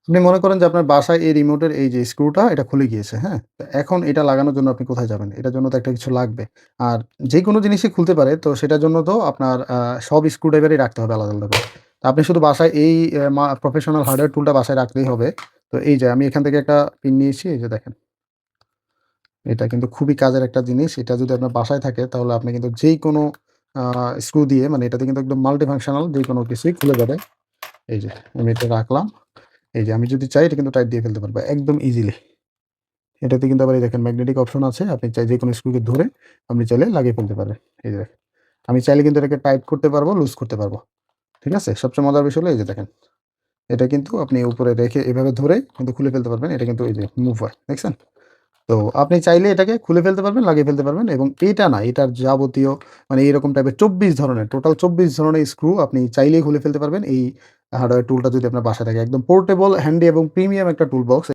আপনি মনে করেন যে আপনার বাসায় এই রিমোটের এই যে স্ক্রুটা এটা খুলে গিয়েছে, হ্যাঁ? তো এখন এটা লাগানোর জন্য আপনি কোথায় যাবেন? এটার জন্য তো একটা কিছু লাগবে। আর যেকোনো জিনিসই খুলতে পারে তো সেটার জন্য তো আপনার সব স্ক্রুড্রাইভারই রাখতে হবে আলাদা, আলাদা করে। তো আপনি শুধু বাসায় এই প্রফেশনাল হার্ডওয়্যার টুলটা বাসায় রাখলেই হবে। তো এই যে আমি এখান থেকে একটা পিন নিয়েছি, এই যে দেখেন। এটা কিন্তু খুবই কাজের একটা জিনিস। এটা যদি আপনার বাসায় থাকে তাহলে আপনি কিন্তু যেইকোনো আ স্ক্রু দিয়ে মানে এটাতে কিন্তু একদম মাল্টিফাংশনাল যেকোনো কিছুই খুলে যাবে। এই যে আমি এটা রাখলাম। এই যে আমি যদি চাই এটা কিন্তু টাইট দিয়ে ফেলতে পারবো একদম ইজিলি। এটাতে কিন্তু আবার এই দেখেন ম্যাগনেটিক অপশন আছে। আপনি যেকোনো স্ক্রুকে ধরে আপনি চাইলে লাগিয়ে ফেলতে পারবেন। এই যে দেখেন। আমি চাইলে কিন্তু এটাকে টাইট করতে পারবো, লুজ করতে পারবো। ঠিক আছে? সবচেয়ে মজার বিষয় হলো এই যে দেখেন। এটা কিন্তু আপনি উপরে রেখে এভাবে ধরে কিন্তু খুলে ফেলতে পারবেন। এটা কিন্তু এই যে মুভ হয়। দেখছেন? তো আপনি চাইলে এটাকে খুলে ফেলতে পারবেন, লাগিয়ে ফেলতে পারবেন এবং এইটা না, এটার যাবতীয় মানে এরকম টাইপের ২৪ ধরনের, টোটাল ২৪ ধরনের স্ক্রু আপনি চাইলেই খুলে ফেলতে পারবেন এই হার্ডওয়্যার টুলটা যদি আপনার বাসায় থাকে। একদম পোর্টেবল, হ্যান্ডি এবং প্রিমিয়াম একটা টুল বক্স।